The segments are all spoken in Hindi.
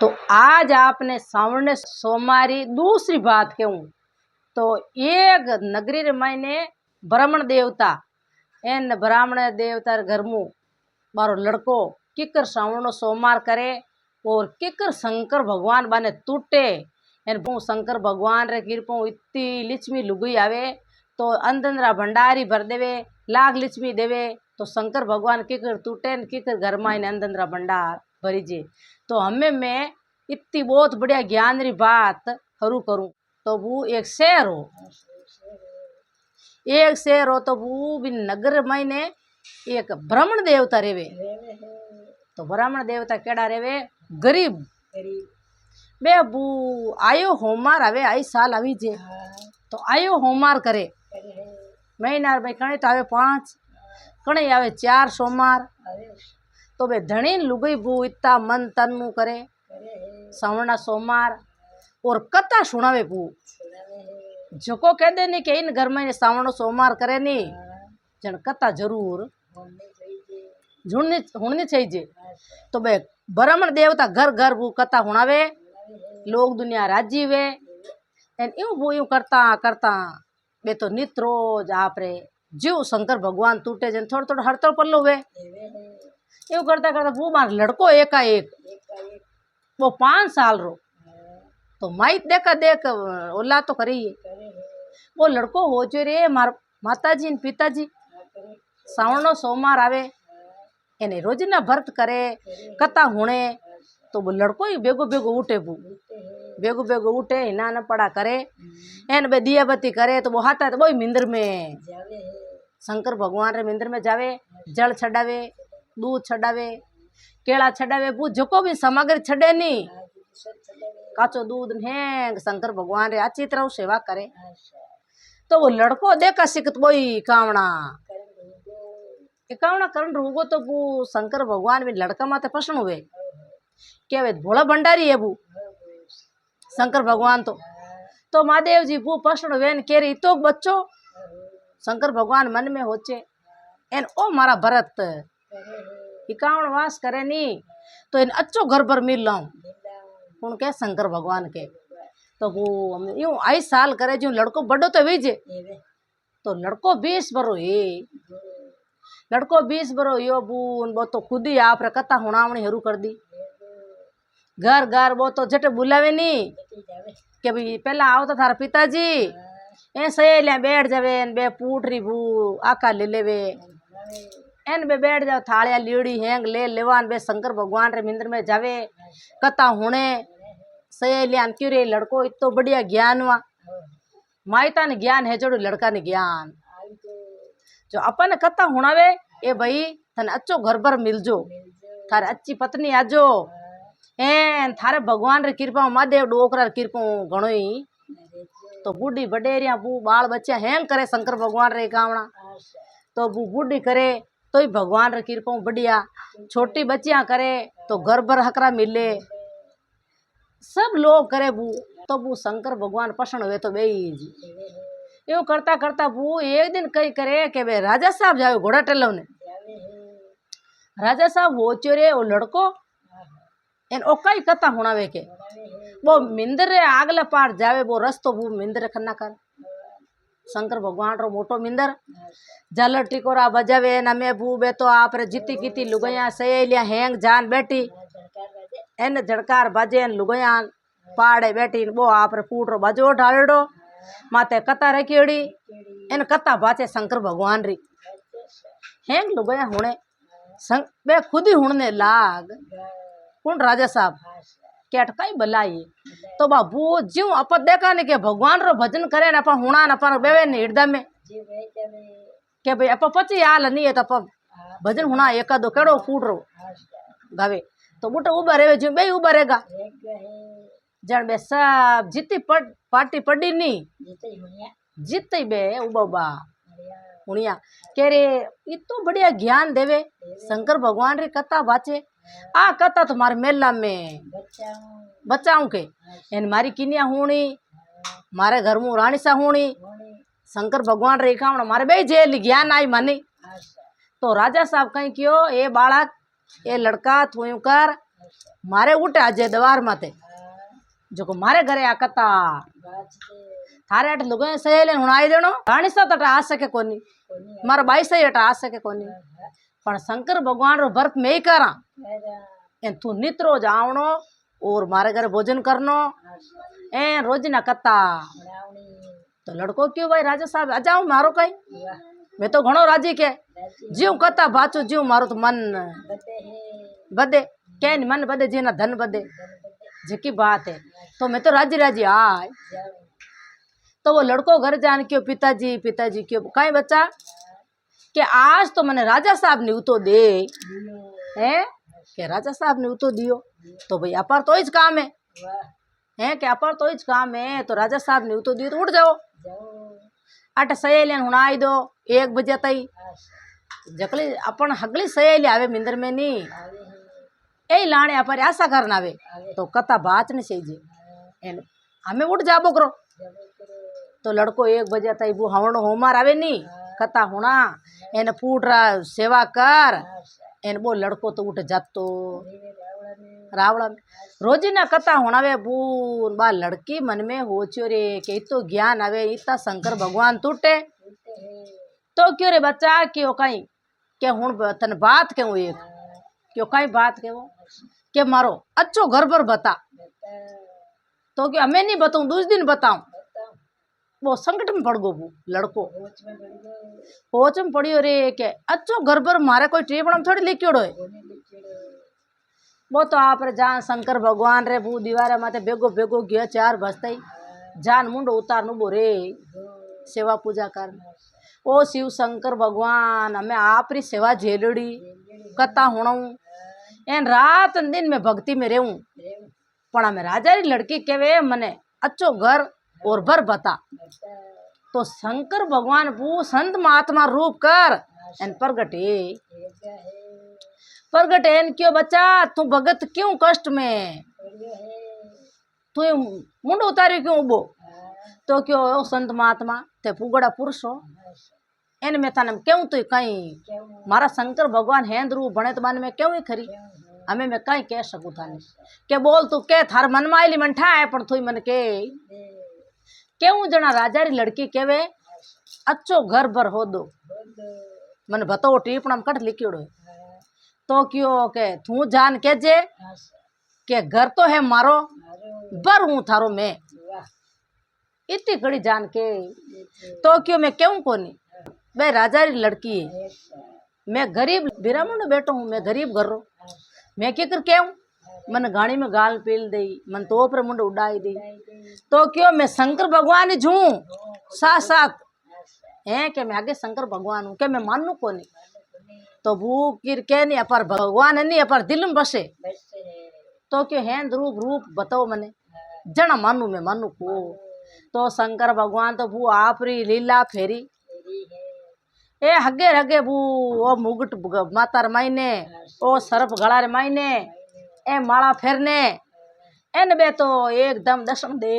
तो आज आपने सामने सोमारी दूसरी बात कहूँ तो एक नगरी रे मायने ब्राह्मण देवता एन ब्राह्मण देवता घर मु मारो लड़को किकर श्रावण सोमवार करे और किकर शंकर भगवान बाने टूटे एन पू शंकर भगवान रे कृपा इतनी लिच्छमी लुगई आवे तो अंदंदरा भंडारी भर देवे लाख लिच्छमी देवे तो शंकर भगवान किकर टूटे न किकर घर में अंदंदरा भंडार भरी जे। तो हमें मैं इतनी बहुत बढ़िया ज्ञान री बात हरू करूँ तो वो एक शहर हो तो वो भी नगर में एक ब्राह्मण देवता रेवे। तो ब्राह्मण देवता केड़ा रेवे गरीब बे बू आयो होमार आवे आई साल आवी जे तो आयो होमार करे महीना में कणे तो आवे 5 कणे आवे 4 सोमवार तो बे धनी लुगई बू इतना मन तन मु करे सावना सोमवार और कथा सुनावे बू जको कह दे नी कि इन घर में सावनो सोमवार करे नी जन कथा जरूर हुणनी चाहिए। तो बे ब्राह्मण देवता घर घर वो कथा हुणावे लोग दुनिया राजी वे एन यूं वो यूं करता करता बे तो नित रोज आप रे जीव शंकर भगवान टूटे जन थोड़ा थोड़ा हर तो पल्लो वे यूं करता करता वो मार लड़को एकाएक वो 5 साल रो तो माइट देखा देख ओला तो करी वो लड़को हो जो रे मार माताजी न पिताजी सावनो सोमवार आवे एने रोजना व्रत करे कथा हुणे तो वो लड़को ही बेगो बेगो उठे बू बेगो बेगो उठे हिना न पड़ा करे एन बे दिया बत्ती करे तो वो हाथा तो वही मिंदर में शंकर भगवान रे मिंदर में जावे जल छड़ावे दूध छड़ावे केला छड़ावे वो जको भी सामग्री छड़े नी काचो दूध हैंग शंकर भगवान रे अच्छी तरह सेवा करे। तो वो लड़को देखा सिकत वही कावना करण रूगो तो वो शंकर भगवान में लड़का माते पसंद हुए के भोला भंडारी है वो शंकर भगवान तो महादेव जी वो पसंद हुए के री तो बच्चो शंकर भगवान मन में होचे एन ओ मारा भरत इकावण वास करे नी तो इन अच्छो घर पर मिल लाऊं कौन के शंकर भगवान के तो वो यूं 22 साल करे जो लड़को बड़ो तो वीजे तो लड़को 20 बरो है लड़को 20 बरो यो बून वो तो खुद ही आप रे कथा हुणावणी हरू कर दी घर घर वो तो झट बुलावे नी के भाई पहला आओ तो थारा पिताजी ए सहेलियां बैठ जावे बे पूटरी भू आका ले लेवे एन बे बैठ जाओ थालिया लीड़ी हैंग ले लेवान बे शंकर भगवान रे मिंदर में जावे कथा हुणे सहेलियां क्यों रे लड़को इतो बढ़िया ज्ञान हुआ मायता ने ज्ञान है जो लड़का ने ज्ञान जो अपन कथा हुणावे ए भाई थन अच्छो घर पर मिलजो थारे अच्छी पत्नी आजो एन थारे भगवान रे कृपा महादेव डोकरा कृपा घणो ही तो बूढ़ी बडेरिया बू बाल बच्चा हैंग करे शंकर भगवान रे कावणा तो बू बूढ़ी करे तो ही भगवान रे कृपा बढ़िया छोटी बच्चियां करे तो घर भर हकरा मिले सब लोग करे बू तो बू शंकर भगवान पसंद हुए तो बेईज यूं करता करता बू एक दिन कई करे के बे राजा साहब जावे घोड़ा टेलो ने राजा साहब हो चोरे वो लड़को एन ओ कई कथा हुणावे के वो मिंदर रे आगले पार जावे वो रस्तो बू मिंदर खन्ना कर शंकर भगवान रो मोटो मिंदर झालर टिकोरा बजावे न मैं बू बे तो आप रे जीती कीती लुगैया सहेलियां हैंग जान बैठी एन झड़कार बाजे एन लुगैया पाड़े बैठी वो आप रे फूट रो बाजो ढालड़ो माते कथा रखियोड़ी एन कथा बाचे शंकर भगवान री हैंग लुगैया हुणे बे खुद ही हुणने लाग कौन राजा साहब के अटकाई बलाई तो बाबू ज्यों आप देखा नहीं के भगवान रो भजन करे न अपन हुणा न अपन बेवे ने हृदय में के भाई आप पची हाल नहीं है तो आप भजन हुणा एक दो केड़ो फूट रो गावे तो बूटा उबा रहे जो बे उबा रहेगा जन बे सब जीती पार्टी पड़ी नी जीती बे उबा हुणिया के रे इतो बढ़िया ज्ञान देवे शंकर भगवान री कथा बाचे आ कथा तुम्हारे मेला में बच्चाओं के इन मारी किनिया हुणी मारे घर में रानी सा हुणी शंकर भगवान रे कावण मारे बे जेल ज्ञान आई मानी तो राजा साहब कहीं क्यों ए बालक ए लड़का तू यूं कर मारे उठे आज दवार माते जो को मारे घरे आ कथा थारे अट लुगाई सहेले हुणाई देनो रानी सा तट आ सके कोनी मारा बाई सही अट आ सके कोनी पण शंकर भगवान रो व्रत में ही करा एन तू नित रोज आवणो और मारे घर भोजन करनो ए रोज ना कथा तो लड़को क्यों भाई राजा साहब आ जाओ मारो कई मैं तो घणो राजी के जीव कथा बाचो जीव मारो तो मन बदे के मन बदे जी ना धन बदे जी बात है तो मैं तो राजी राजी आय तो वो लड़को घर जान क्यों पिताजी क्यों कहीं बच्चा कि आज तो मैंने राजा साहब ने उतो दे हैं कि राजा साहब ने उतो दियो तो भाई अपार तो ही काम है हैं कि अपार तो ही काम है तो राजा साहब ने उतो दियो तो उठ जाओ अट सहेलियन हुनाई दो 1 बजे तई जकली अपन हगली सहेली आवे मिंदर में नी ए लाने अपार आशा करना आवे तो कथा बात नहीं सही जी हमें उठ जाबो करो तो लड़को 1 बजे तई वो हवण होमार आवे नी कथा होना एन पूरा सेवा कर एन वो लड़को तो उठ जातो रावड़ा में रोजी ना कथा होनावे बून बा लड़की मन में हो चो रे के तो ज्ञान आवे इतना शंकर भगवान टूटे तो क्यों रे बच्चा क्यों कहीं के हुण तन बात क्यों एक क्यों कहीं बात क्यों के मारो अच्छो घर पर बता तो क्या मैं नहीं बताऊं दूसरे दिन बताऊं वो संकट में पड़ गो वो लड़को पोच में पड़ियो रे के अच्छो घर पर मारे कोई टेबड़ थोड़ी लिखियोड़ो है वो तो आप रे जान शंकर भगवान रे वो दीवारे माथे बेगो बेगो गया 4 बजते जान मुंडो उतार नु बोरे सेवा पूजा कर ओ शिव शंकर भगवान हमें आप री सेवा झेलड़ी कथा होणू एन रात दिन में भक्ति में रहूं पण हमें राजा री लड़की केवे मने अच्छो घर और बर बता तो शंकर भगवान वो संत महात्मा रूप कर एन प्रगट एन क्यों बच्चा तू भगत क्यों कष्ट में तू मुंड उतारी क्यों उबो तो क्यों संत महात्मा ते पुगड़ा पुरुष हो एन में थाने क्यों तू कहीं मारा शंकर भगवान हेंद रूप बने तो मन में क्यों ही खरी हमें मैं कहीं कह सकूं थाने के बोल तू के थार मन में आईली मन ठाए पण तू मन के क्यों जना राजा री लड़की केवे अच्छो घर भर हो दो मन बताओ टीपणा में कट लिखियोड़ो तो क्यों के तू जान के जे के घर तो है मारो बर हूँ थारो मैं इतनी कड़ी जान के तो क्यों मैं क्यों कोनी मैं राजा री लड़की है मैं गरीब बिरामण बैठो हूँ मैं गरीब घर रो मैं क्या कर क्यों मन गाड़ी में गाल पील दी मन तो ऊपर मुंड उड़ाई दी तो क्यों मैं शंकर भगवान ही झूं साथ है के मैं आगे शंकर भगवान हूँ के मैं मानू को नहीं तो भूख गिर के नहीं अपर भगवान है नहीं अपर दिल में बसे तो क्यों है रूप बताओ मने जना मानू मैं मानू को तो शंकर भगवान तो भू आप री लीला फेरी ए हगे हगे भू ओ मुगट मातार मायने ओ सरप गला रे मायने ए माला फेरने एन बे तो एकदम दर्शन दे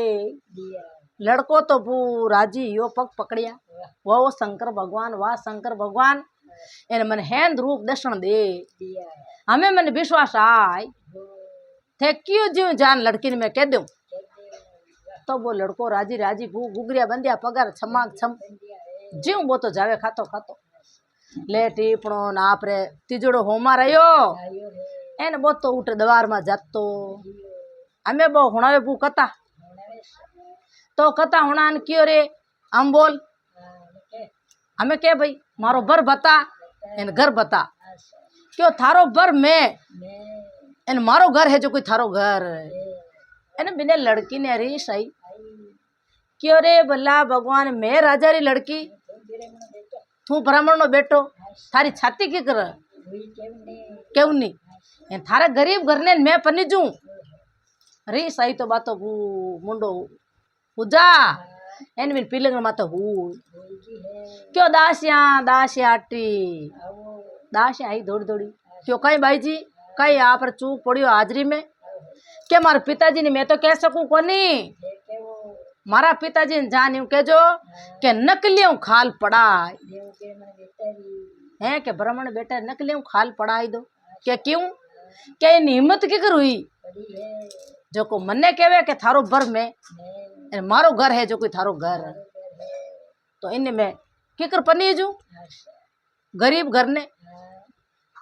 लड़को तो भू राजी यो पग पकड़िया वो शंकर भगवान वाह शंकर भगवान एन मन हेंद रूप दर्शन दे हमें मन विश्वास आय थे क्यों जीव जान लड़की ने मैं कह दूं तो वो लड़को राजी राजी भू गुगरिया बंदिया पगार छमाक छम जीव वो तो जावे खातो खातो ले टीपणो नाप रे तीजड़ो होमा रहो एन बो तो उठ दवार में जातो हमें बो हुणावे भू कथा तो कथा हुणान क्यों रे हम बोल हमें के भाई मारो बर बता एन घर बता क्यों थारो बर मैं एन मारो घर है जो कोई थारो घर एन बिना लड़की ने री सही क्यों रे भला भगवान मैं राजा री लड़की तू ब्राह्मण नो बेटो थारी छाती की कर क्यों नहीं थारे गरीब घर ने मैं पनीजू री सही तो बातो मुंडो पूजा एन बिन पीलंग मातो हूँ क्यों दासिया आटी दासिया आई दौड़ी दौड़ी क्यों कहीं भाई जी कहीं आप पर चूक पड़ियो हाजरी में क्या मारे पिताजी ने मैं तो कह सकूं कोनी मारा पिताजी ने जान यूं कहो के नकलियों खाल पढ़ाई है के ब्राह्मण बेटा नकलियों खाल पढ़ाई दो क्या क्यों के इन हिम्मत की कर हुई जो को मन्ने कहवे के थारो बर में अने मारो घर है जो कोई थारो घर तो इन में किकर पनी जू गरीब घर ने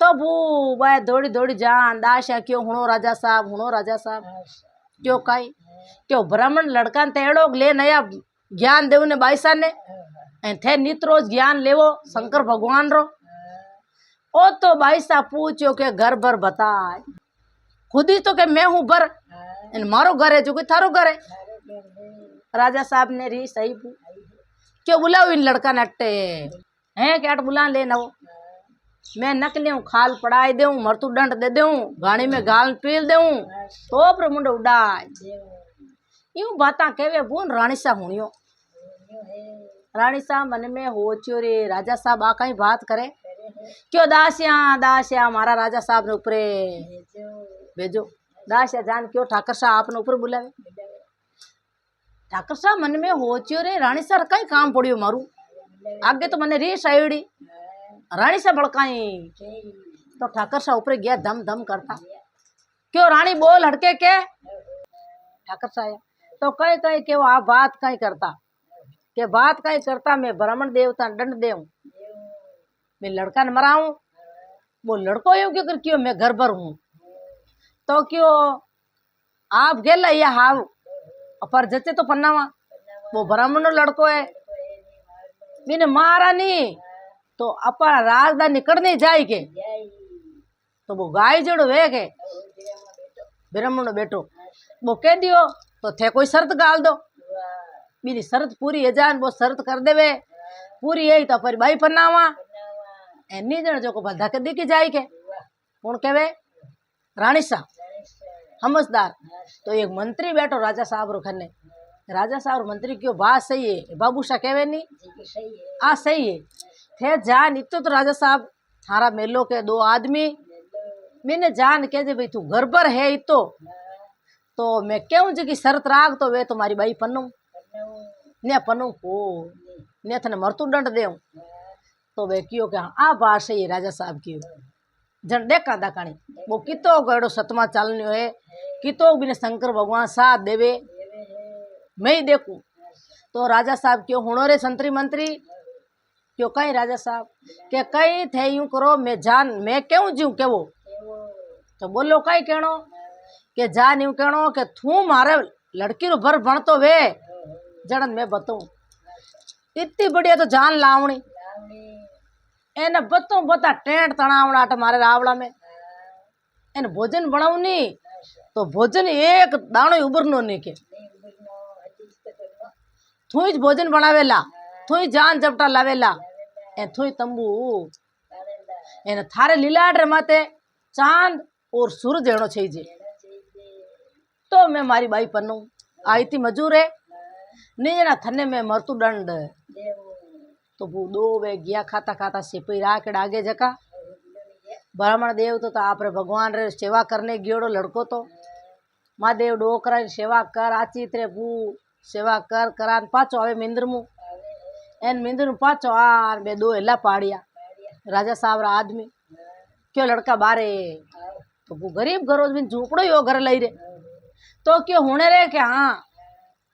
तो वो वह दौड़ी दौड़ी जान दाशा क्यों हुणो राजा साहब क्यों काई क्यों ब्राह्मण लड़का ने तेड़ो ले नया ज्ञान देव ने बाईसा ने थे नित रोज ज्ञान लेवो शंकर भगवान रो ओ तो बाईसा पूछो के घर भर बताए खुद ही तो के मैं हूं भर मारो घर है जो कोई थारो घर है राजा साहब ने री सही क्यों बुलाओ इन लड़का ने अट्टे हैं क्या बुला ले ना वो मैं नक ले खाल पड़ाई दे मरतू दंड दे दू गाड़ी में गाल पील दे तो पर मुंड उड़ाए यूं बात कहवे बोन रानी सा हुणियो रानी सा मन में हो रे राजा साहब आ कहीं बात करे क्यों दासिया मारा राजा साहब ने ऊपरे भेजो दासिया जान क्यों ठाकर साहब आपने ऊपर बुलावे ठाकर साहब मन में हो रे रानी सा कहीं काम पड़ियो मारू आगे तो मने रीस आईडी रानी से बड़काई तो ठाकर साहब ऊपर गया दम दम करता क्यों रानी बोल हड़के के ठाकर साहब तो कहीं कहीं के वो आप बात कहीं करता के बात कहीं करता मैं ब्राह्मण देवता दंड दे मैं लड़का न मराऊं वो लड़को यूं क्यों कर क्यों मैं घर भर हूं तो क्यों आप गेला ये हाव पर जचे तो पन्नावा वो ब्राह्मण लड़को है मैंने मारा नहीं तो अपना राजदा निकल नहीं जाए के तो वो गाय जड़ो वे के ब्राह्मण बेटो वो कह दियो तो थे कोई शर्त गाल दो मेरी शर्त पूरी है जान वो शर्त कर देवे पूरी यही तो पर भाई पन्नावा एनी जन जो को बधा के दिखी जाए के कौन कहवे रानी सा समझदार तो एक मंत्री बैठो राजा साहब रो खने राजा साहब मंत्री क्यों बात सही है बाबू शाह कहवे नहीं आ सही है थे जान इतो तो राजा साहब थारा मेलो के दो आदमी मैंने जान के जे भाई तू घर पर है इतो तो मैं क्यों जी की शर्त राख तो वे तुम्हारी बाई पन्नू ने पन्नू को ने थने मरतू दंड दे तो वे क्यों क्या आ बात सही है राजा साहब की जन देखा दाकाणी वो कितो गड़ो सतमा चालनी है कितो बिने शंकर भगवान साथ देवे मैं ही देखूं तो राजा साहब क्यों हुणो रे संतरी मंत्री क्यों कहीं राजा साहब के कहीं थे यूं करो मैं जान मैं क्यों जीव के वो तो बोलो कहीं कहनो के जान यूं कहनो के तू मारे लड़की रो भर बन तो वे जड़न मैं बताऊं इतनी बढ़िया तो जान लावणी एने बतो बता टेंट तणावड़ा मारे रावड़ा में एने भोजन बनावनी तो भोजन एक दाणो उबरनो नहीं के थू ही भोजन बनावेला थू ही जान जपटा लावेला ए थू ही तंबू एने थारे लीलाट रे माते चांद और सूरज एणो छे जे तो मैं मारी बाई पन्नू आई थी मजूर है नहीं थने में मरतू दंड तो वो दो वे गया खाता खाता सिपी राकड़ आगे जका ब्राह्मण देव तो आप रे भगवान रे सेवा करने गियोड़ो लड़को तो महादेव डोकरा सेवा कर आची तेरे बू सेवा कर करान पाचो आवे मिंद्र मु एन मिंद्र मु पाचो आ बे दो हेला पाड़िया राजा साहब रा आदमी क्यों लड़का बारे तो वो गरीब घरों में झूपड़ो यो घर लई रे तो क्यों होने रे के हाँ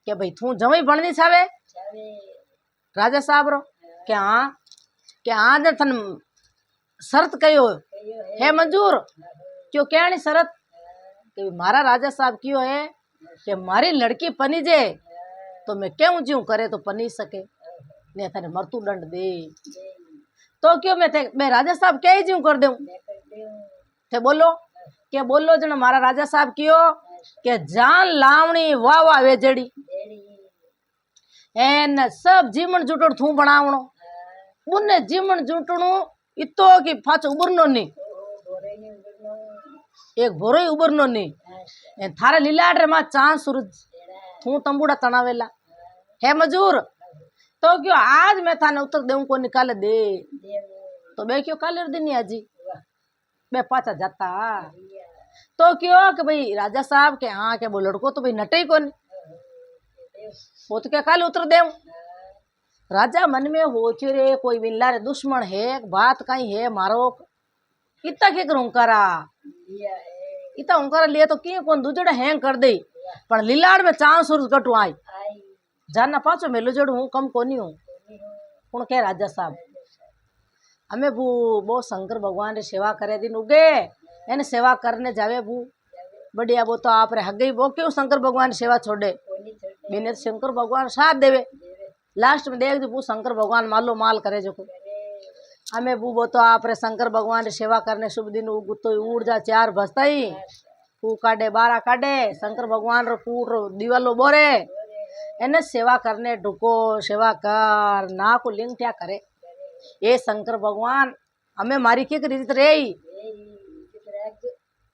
के भाई तू जमई बननी छावे राजा साहब रो के हाँ जे थन शर्त कयो है मंजूर क्यों कहनी शर्त कि मारा राजा साहब क्यों है कि मारी लड़की पनी जे तो मैं क्यों ज्यों करे तो पनी सके ने थने मरतू दंड दे तो क्यों मैं राजा साहब क्या ही ज्यों कर दूं थे बोलो के बोलो जन मारा राजा साहब क्यों के जान लावणी वाह वाह वेजड़ी एन सब जीवन जुटड़ थू बनावणो बुने जीवन जुटणू इतो की फाच उबरनो नहीं एक भोरो ही उबरनो नहीं एन थारे लीलाट रे मा चांद सूरज थू तंबूड़ा तनावेला है मजूर तो क्यों आज मैं थाने उतर देऊं को निकाले दे तो बे क्यों काले दिन आजी बे पाचा जाता तो क्यों कि भाई राजा साहब के हाँ के वो लड़को तो भाई नटे ही कौन वो तो क्या काले उतर दे राजा मन में हो रे कोई मिल्ला रे दुश्मन है बात कहीं है मारो इतना के करूं करा इतना हुंकारा लिए तो किए कौन दूजड़ा हैंग कर दे पण लीलाड़ में चांद सूरज कटू आई जानना पाचो मेलो जोड़ हूँ कम कोनी हूँ कौन कह राजा साहब हमें वो शंकर भगवान रे सेवा करे दिन उगे एने सेवा करने जावे बू बढ़िया वो तो आप रे हग गई वो क्यों शंकर भगवान सेवा छोड़े बिने शंकर भगवान साथ देवे लास्ट में देख जो शंकर भगवान मालो माल करे जो हमें वो तो आप रे शंकर भगवान रे सेवा करने शुभ दिन तो उड़ जा चार भसता ही फू काटे बारा काटे शंकर भगवान रो फूट रो दीवालो बोरे एने सेवा करने ढुको सेवा कर ना को लिंग क्या करे ये शंकर भगवान हमें मारी के इज्जत रे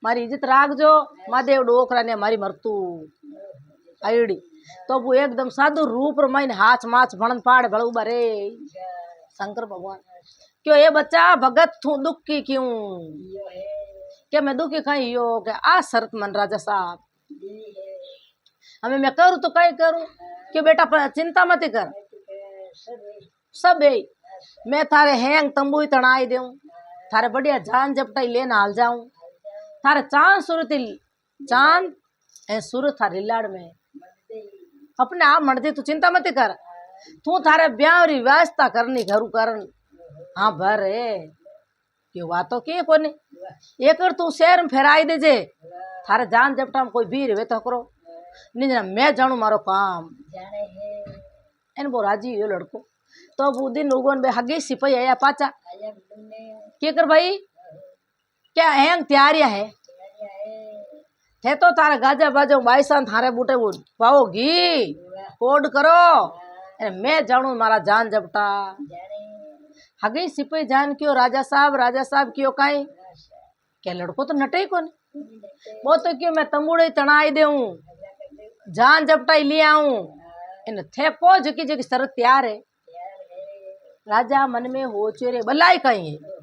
मारी इज्जत राख जो महादेव डोकरा ने मारी मरतू आईडी तो वो एकदम साधु रूप रमाइन हाथ माछ भणन पाड़ भड़ूबा रे शंकर भगवान क्यों ये बच्चा भगत थू दुखी क्यों क्या मैं दुखी कहीं यो क्या आ शरत मन राजा साहब हमें मैं करूँ तो कहीं करूँ क्यों बेटा चिंता मत कर सब मैं थारे हैंग तंबू तनाई दूं थारे बढ़िया जान जपटाई लेना हाल जाऊं थारे चांद सूरत चांद ए सूरत थारे लाड़ में अपने आप मर दे तू चिंता मत कर तू थारे ब्याह री व्यवस्था करनी घरू करन हाँ भर है क्यों बातों की कोने एक तू शहर में फेराई दे जे थारे जान जपटा में कोई भीड़ वे तो करो नहीं मैं जानू मारो काम इन वो राजी यो लड़को तो वो दिन उगन बे हगे सिपाही आया पाचा के कर भाई क्या हैंग तैयारियां है थे तो तारा गाजा बाजो बाईसान थारे बूटे पाओगी कोड करो मैं जानू मारा जान जपटा हगे सिपाही जान क्यों राजा साहब क्यों काई क्या लड़को तो नटे कौन वो तो क्यों मैं तंबूड़े तनाई देऊं जान जपटा ले आऊं इन थे को जकी जकी शरत तैयार है राजा मन में हो चेरे बलाई कहीं है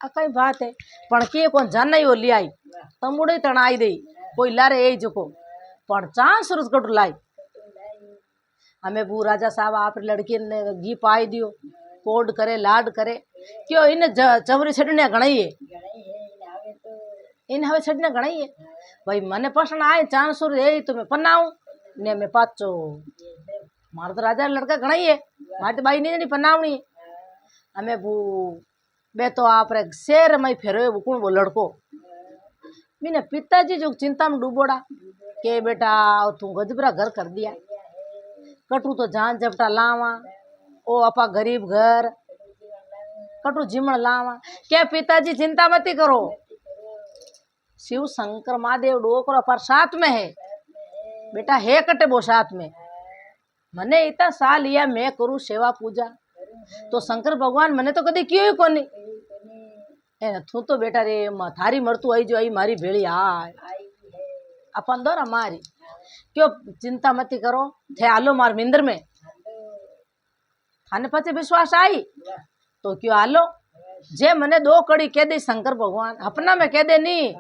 कई बात है पण के कौन जान नहीं हो ले आई तंबूड़े तनाई दे कोई लारे यही जुको पण चांद सूरज कटू लाई हमें वो राजा साहब आप लड़की ने घी पाई दियो कोड करे लाड करे क्यों इन चवरी छड़ने घणाई है इन हवे छड़ने घणाई है भाई मने पसंद आए चांद सूरज यही तो मैं पन्नाऊ ने मैं पाचो मार तो राजा लड़का घणाई है मारी तो बाई नहीं पन्नावनी हमें वो बे तो आप शेर में फेरो कौन वो लड़को मैंने पिताजी जो चिंता में डूबोड़ा के बेटा तू गजबरा घर कर दिया कटू तो जान जपटा लावा ओ अपा गरीब घर कटू जिमण लावा क्या पिताजी चिंता मत करो शिव शंकर महादेव डोकरो पर साथ में है बेटा है कटे वो साथ में मने इतना साल लिया मैं करूँ सेवा पूजा तो शंकर भगवान मने तो कदी क्यों ही कोनी तू तो बेटा रे थारी मरतू आई जो आई मारी भेड़ी आय अपन दो मारी क्यों चिंता मत करो थे आलो मार मिंदर में थाने पचे विश्वास आई तो क्यों आलो जे मने दो कड़ी कह दे शंकर भगवान अपना में कह दे नहीं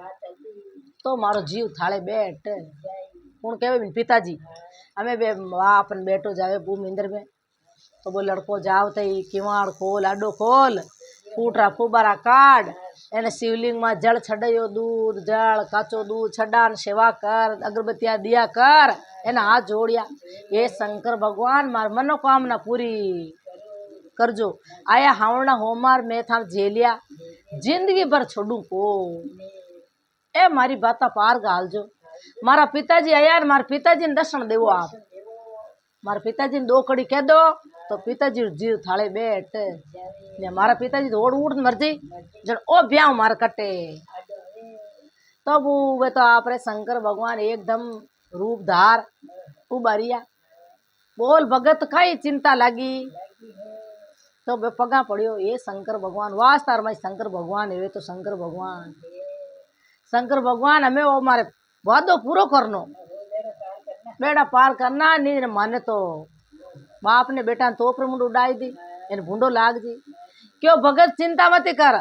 तो मारो जीव थाले बैठ कौन कहे पिताजी हमें अपन बेटो जावे बू मिंदर में तो वो लड़को जाओ तो किवाड़ खोल आडो खोल फूटरा फूबारा काढ़ एने शिवलिंग में जल छड़ायो दूध जल काचो दूध छड़ा सेवा कर अगरबत्तियां दिया कर एना हाथ जोड़िया ये शंकर भगवान मार मनोकामना पूरी करजो आया हावना होमार मैं था झेलिया जिंदगी भर छोड़ू को ए मारी बाता पार गाल जो मारा पिताजी आया मार पिताजी ने दर्शन देवो आप मारा पिताजी ने दो कड़ी कह दो तो पिताजी जीव थाले बैठ ने मारा पिताजी तो ओड़ उड़ मर्जी जब ओ ब्याह मार कटे तो वे तो आप रे शंकर भगवान एकदम रूप धार उबारिया बोल भगत खाई चिंता लगी तो वे पगा पड़ियो ये शंकर भगवान वास्तार में शंकर भगवान है तो शंकर भगवान हमें वो मारे वादो पूरो करनो बेड़ा पार करना नहीं माने तो बाप ने बेटा तो मुंड उड़ाई दी इन भूडो लाग जी क्यों भगत चिंता मत कर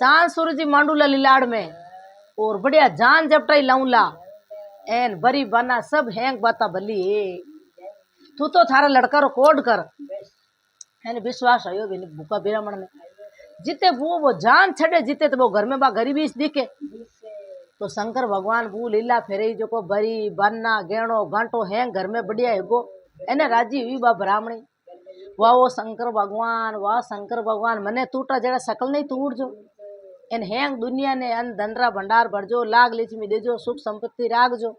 चांद सूरज मांडूला लीलाड़ में और बढ़िया जान जपटाई लाऊला एन बरी बना सब हैंग बाता भली है तू तो थारा लड़का रो कोड कर एन विश्वास आयो भी भूखा बिरामण में जीते वो जान छड़े जीते तो वो घर में बा गरीबी दिखे। तो शंकर भगवान वो लीला फेरे जो को बरी बन्ना गेणो गांटो है घर में बढ़िया है एने राजी हुई बा ब्राह्मणी। वाह वो शंकर भगवान, वाह शंकर भगवान, मने टूटा जरा सकल नहीं टूट जो एन हेंग दुनिया ने अन धनरा भंडार भरजो, लाग लक्ष्मी देजो, सुख संपत्ति राखजो।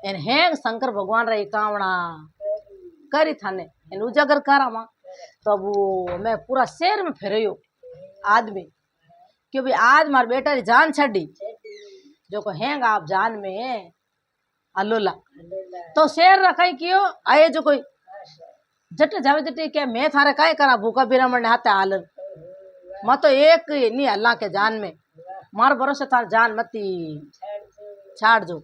एन हेंग शंकर भगवान रा कावणा करी थाने एन उजागर करा मा। तो अब वो मैं पूरा शहर में फेरयो आदमी कि भाई आज मार बेटा री जान छड़ी जो को हेंग आप जान में अलोला। तो शहर रा कई कियो आए जो कोई जट जावे जटे के मैं थारे काई करा भूखा बिरामण ने हाथे हालन मैं तो एक नहीं अल्लाह के जान में मार भरोसे थार जान मती छाड़ जो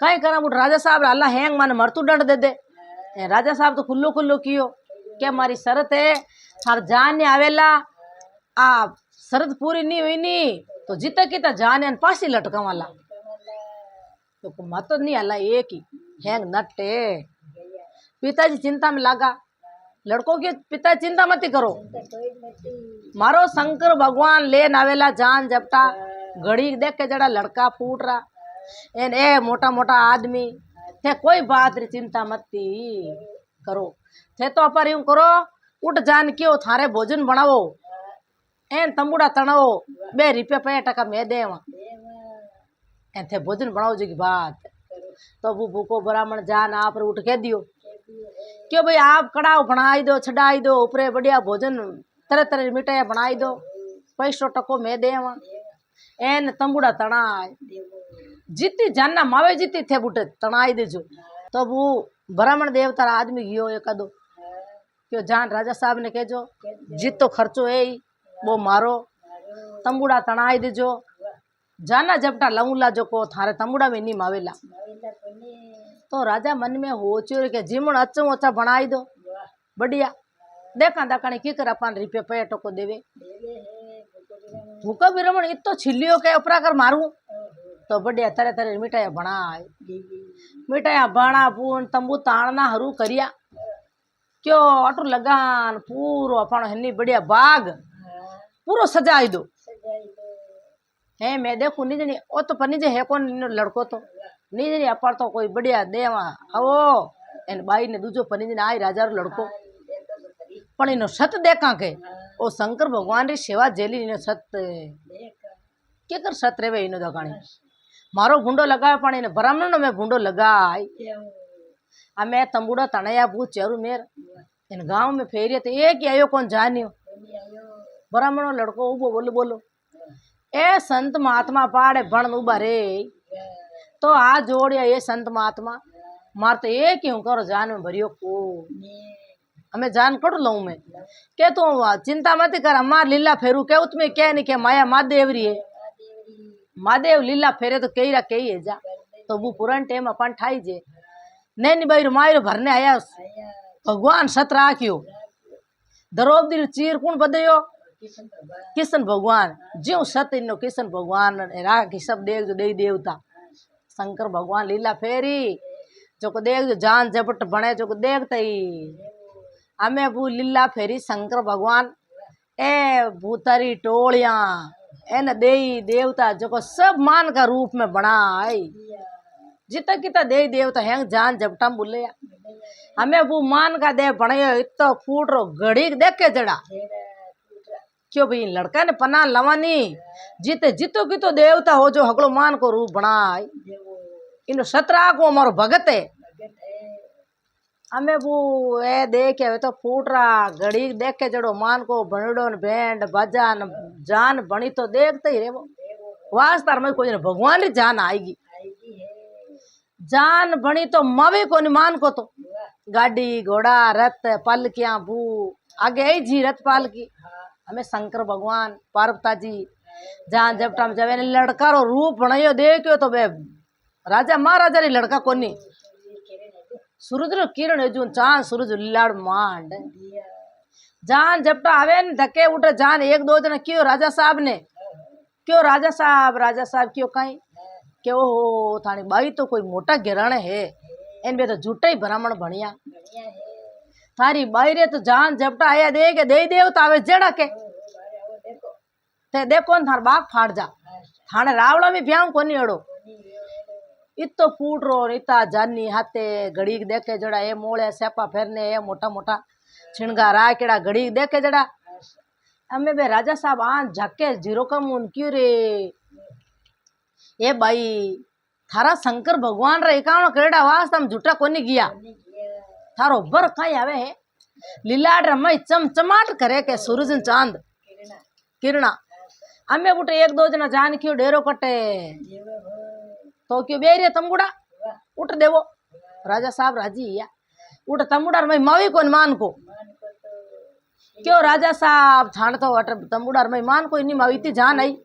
कई करा। वो राजा साहब अल्लाह हैंग माने मरतू डंड दे दे। राजा साहब तो खुल्लो खुल्लो कियो क्या मारी शरत है थार जान ने आवेला आप शरत पूरी नहीं हुई नी तो जीता की जान एन पासी लटका वाला। तो मत तो नहीं अल्लाह एक ही हैंग नटे। पिताजी चिंता में लगा लड़कों के पिता चिंता मत करो मारो शंकर भगवान ले नावेला जान जपटा घड़ी देख के जड़ा लड़का फूट रहा एन ए मोटा मोटा आदमी थे कोई बात री चिंता मत करो थे तो अपर यूं करो उठ जान क्यों थारे भोजन बनाओ एन तंबूड़ा तनाओ 2 रुपया 5 टका मैं देवा एन थे भोजन बनाओ जी की बात। तो वो भूको ब्राह्मण जान आप उठ के दियो क्यों भाई आप कड़ाव बनाई दो छड़ाई दो ऊपरे बढ़िया भोजन तरह तरह मिठाई बनाई दो 500 टको मैं देवा एन तंबूड़ा तनाए जीती जानना मावे जीती थे बुटे तनाई देजो। तो वो ब्राह्मण देवता आदमी गयो एक दो क्यों जान राजा साहब ने कहो जीत तो खर्चो है ही वो मारो तंबूड़ा तनाई देजो जाना जपटा लऊला जो को थारे तंबूड़ा में नहीं मावेला। तो राजा मन में हो चुर के जिमण अच्छा अच्छा बनाई दो बढ़िया देखा दाकाने की कर अपन रुपये 5 टको देवे भूखा बिरमण इतो छिलियो के उपरा कर मारू। तो बढ़िया तरह तरह मिठाइया बनाए मिठाइया बना पून तंबू ताणना हरू करिया क्यों अटू लगान पूरो अपन हनी बढ़िया बाग पूरो सजाई दो है। मैं देखू निजनी ओ तो पनीजे है कौन लड़को तो निजनी अपर तो कोई बढ़िया देवा आवो एन बाई ने दूजो पनीजे आई राजा रो लड़को पण इनो सत देखा के ओ शंकर भगवान री सेवा जेली इनो सत के कर सत रेवे इनो दगाणी मारो भूंडो लगायो पण इने ब्राह्मण में भूंडो लगाई आ मैं तंबूड़ा तणया भू चेरू मेर इन गांव में फेरिए तो एक ही आयो कौन जानियो ब्राह्मणो लड़को उबो बोलो बोलो ए संत महात्मा पाड़े बण उबा रे। तो आ जोड़िया ये संत महात्मा मार तो एक ही हूँ करो जान में भरियो को हमें जान कड़ लूँ मैं के तू चिंता मत कर हमार लीला फेरू के उसमें क्या नहीं क्या माया महादेव री है महादेव लीला फेरे तो कही रा कही है जा। तो वो पुरान टाइम अपन ठाई जे नहीं भाई मायरो भरने आया भगवान सत राख्यो द्रौपदी चीर कौन बदयो किशन भगवान ज्यो सत इनो किशन भगवान राखी सब देख जो दे देवता शंकर भगवान लीला फेरी जो को देख जो जान जपट बने जो को देखते ही हमें वो लीला फेरी शंकर भगवान ए भूतारी टोलिया एन देई देवता जो को सब मान का रूप में बनाई जितना कितना दे देवता हैं जान जपटा बोले हमें वो मान का दे बनायो इतो फूट रो घड़ी देख के जड़ा क्यों भाई लड़का ने पना लवानी जीते जीतो की तो देवता हो जो हगलो मान को रूप बनाई इन सतरा को हमारो भगत है हमें वो ए देख तो फूट रहा घड़ी देख के जड़ो मान को बनड़ो बैंड बाजा जान बनी तो देखते ही रे वो वास्तार में कोई भगवान री जान आएगी जान बनी तो मवे को मान को तो गाड़ी घोड़ा रथ पालकियां भू आगे आई जी रथ पालकी हमें शंकर भगवान पार्वता जी जान जब टाइम जब लड़का रो रूप बनायो देखो तो बे राजा महाराजा री लड़का कोनी सूरज रो किरण जो चांद सूरज लाड़ मांड जान जपटा आवे न धके उठे जान 1-2 दिन क्यों राजा साहब ने क्यों राजा साहब क्यों कहीं क्यों हो थानी बाई तो कोई मोटा गिराने है इन बे तो झूठा ही ब्राह्मण बनिया थारी बाई रे तो जान जपटा आया दे के दे देवता आवे जड़ा के ते देखो न थार बाग फाड़ जा थाने रावला में ब्याह कोनी अड़ो इतो फूट रो इता जानी हाथे घड़ी देखे जड़ा ए मोड़े सेपा फेरने ए मोटा मोटा छिणगारा केड़ा घड़ी देखे जड़ा अमे बे राजा साहब आन झके जीरो कम उन क्यों रे ए भाई थारा शंकर भगवान रे एकावण केड़ा वास्ता हम झूठा कोनी गया थारो बर कई आवे है लीलाड रमई चमचमाट करे के सूरज चांद किरणा अमे बुटे एक दो जना जान क्यों डेरो कटे तो क्यों बेरिया तमगुड़ा उठ देवो राजा साहब राजी या उठ तमगुड़ा मैं मावी कोन मान को क्यों राजा साहब थान तो अट तमगुड़ा मैं मान को इन्नी मावी थी जान आई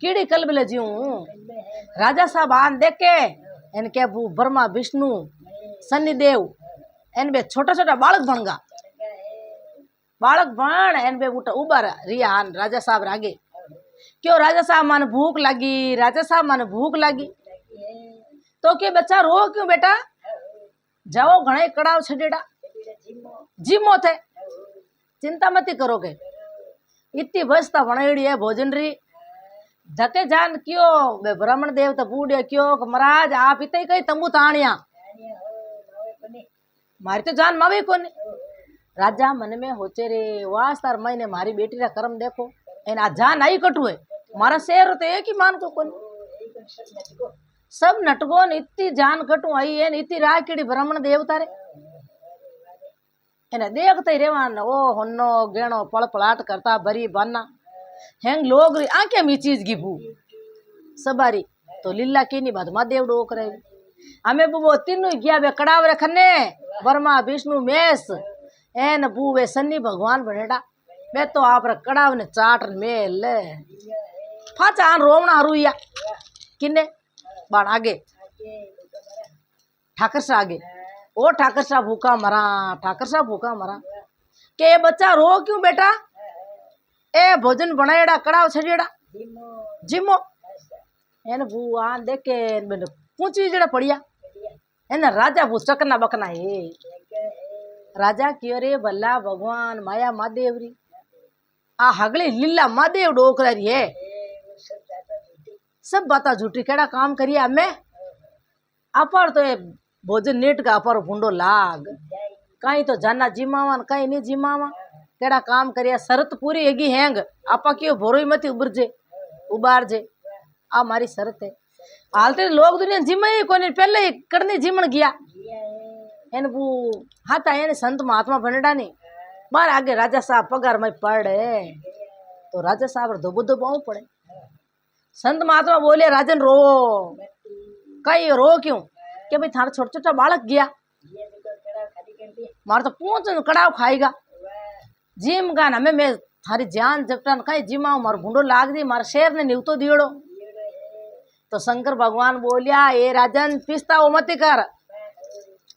कीड़ी कल बिले जीऊ राजा साहब आन देखे इनके भू ब्रह्मा विष्णु शनिदेव एन बे छोटा छोटा बालक बनगा बालक बन एन बे उठ उबर रिया आन राजा साहब रागे क्यों राजा साहब मन भूख लगी राजा साहब मन भूख लगी तो क्यों बच्चा रो क्यों बेटा जाओ घणे कड़ाव छडेड़ा जिमो थे चिंता मती करोगे इतनी बसता वणेड़ी है भोजन री धके जान क्यों बे ब्राह्मण देव तो बूढ़े क्यों महाराज आप इतने कई तंबू ताणिया मारी तो जान मावी कोनी राजा मन में होचे रे वास्तार महीने मारी बेटी रा कर्म देखो एन आ जान आई कटू है मारा शेर तो एक ही मान को कोनी सब नटगो ने इतनी जान कटू आई है इतनी राकेड़ी ब्राह्मण देवता रे एने देखते ही रेवान ओ होन्नो गेणो पल पलाट करता भरी बाना हेंग लोग री आंखें मी चीज की भू सबारी तो लीला की नी बदमा देव डोक रहे हमें वो तीनों गया वे कड़ाव रे खन्ने ब्रह्मा विष्णु मेष एन बूवे सन्नी भगवान बनेड़ा मैं तो आप रे कड़ाव ने चाट मेल फाचा आन रोवना रुइया किन्ने बाण आगे ठाकर सा आगे ओ ठाकर सा भूखा मरा ठाकर सा भूखा मरा के बच्चा रो क्यों बेटा ए भोजन बनाएड़ा कड़ाव छड़ेड़ा जिमो एन बुआ देखे मैंने पूछी जड़ा पड़िया एन राजा भू चकना बकना है राजा क्यों रे भला भगवान माया महादेव री आ हगली लीला महादेव डोकरा री है सब बाता झूठी केड़ा काम करिए हमें अपर तो ये भोजन नेट का अपर भूडो लाग कहीं तो जाना जिमावा कहीं नहीं जिमावा केड़ा काम करिए शरत पूरी हैगी हैंग आपा क्यों भोरो ही मत उबार जे आ मारी शरत है हालते लोग दुनिया जिम ही कोनी पहले ही करनी जिमन गया एन बू हाथा एने संत महात्मा बनेड़ा नहीं बार आगे राजा साहब पगार में पड़े तो राजा साहब धोबो धोबाऊ पड़े संत महात्मा बोले राजन रो कई रो क्यों कि भाई थारा छोटा छोटा बालक गया मार तो पूछ कड़ाव खाएगा जिम गान हमें मैं थारी जान जपटान कई जिमाऊ मार भूडो लाग दी मार शेर ने न्यूतो दियोड़ो तो शंकर भगवान बोलिया ए राजन पिस्ता वो मत कर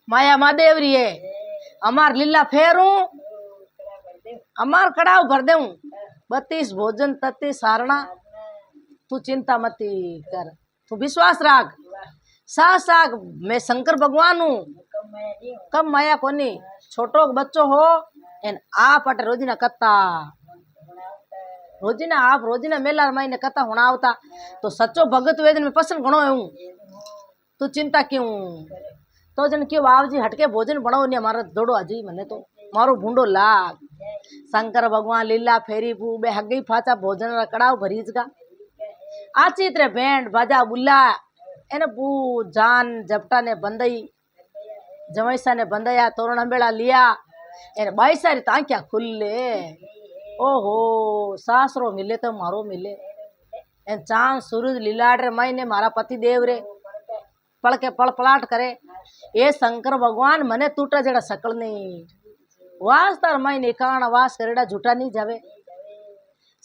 माया महादेव री है अमार लीला फेरू अमार कड़ाव भर दे 32 भोजन 33 सारणा तू चिंता मत कर तू विश्वास राख साग साग मैं शंकर भगवान हूँ कम माया कोनी छोटो बच्चो हो एन आप अट रोजीना कत्ता रोजीना आप रोजीना मेला मायने कथा हुणावता तो सच्चो भगत वेदन में पसंद घणो हूँ तू चिंता क्यों तो जन क्यों बाबजी हटके भोजन बनाओ नहीं हमारा दौड़ो अजी मने तो मारो भूडो लाग शंकर भगवान लीला फेरी बू बे हगई फाचा भोजन कड़ाव भरीज का आची तरह बैंड बाजा बुला एने बू जान जपटा ने बंदई जमैसा ने बंदया तोरण अंबेड़ा लिया एने बाई सारी तांक्या खुले ओहो सासरो मिले तो मारो मिले एन चांद सूरज लीलाड़ रे मायने मारा पति देव रे पड़ के पड़ पलाट करे ये शंकर भगवान मने टूटा जड़ा सकल नहीं वास तार मायने कान वास करेड़ा झूठा नहीं जावे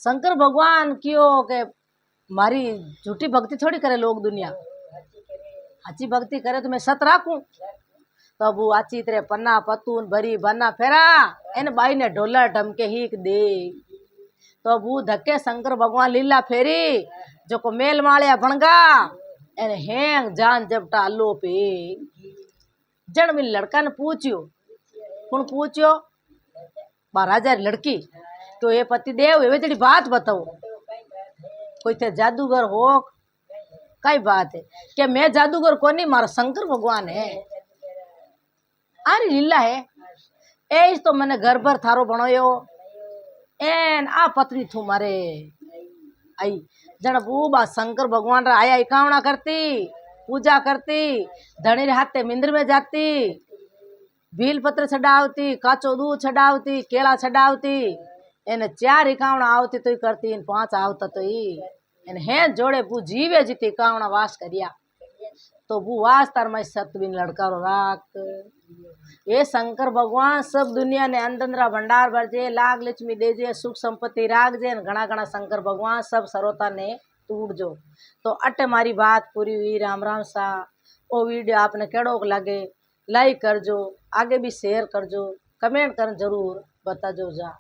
शंकर भगवान क्यों के मारी झूठी भक्ति थोड़ी करे लोग दुनिया अच्छी भक्ति करे तो मैं सत राखूं तब वो आची तरह पन्ना पतून भरी बन्ना फेरा इन बाई ने ढोला ढमके हीक दे तो वो धक्के शंकर भगवान लीला फेरी जो को मेल मालिया बनगा एन हेंग जान जपटा अल्लो पे जन मिल लड़का ने पूछ्यो कौन पूछ्यो बा राजा री लड़की तो ये पति देव एवे तेरी बात बताओ, कोई थे जादूगर हो, कई बात है कि मैं जादूगर को नहीं, मारा शंकर भगवान है, आरी लीला है। ए तो मैंने घर पर थारो बनायो एन आ पत्नी थू मारे आई जन बूबा शंकर भगवान रा आया इकावना करती, पूजा करती, धनी रे हाथे मिंद्र में जाती, भील पत्र छडावती, काचो दूध छडावती, केला छडावती, एने 4 इकावना आवती तो करती, 5 आवता तो एने हे जोड़े बू जीवे जीती इकावना वास करिया, तो बू वास तार में सतबिन लड़कारो राख। ये शंकर भगवान सब दुनिया ने अंदंदरा भंडार भरजे, लाग लक्ष्मी देजे, सुख संपत्ति राखजे, घना घना शंकर भगवान सब सरोता ने तूड़जो। तो अटे मारी बात पूरी हुई। राम राम सा। ओ वीडियो आपने केड़ो लगे लाइक करजो, आगे भी शेयर करजो, कमेंट कर जरूर बताजो जा।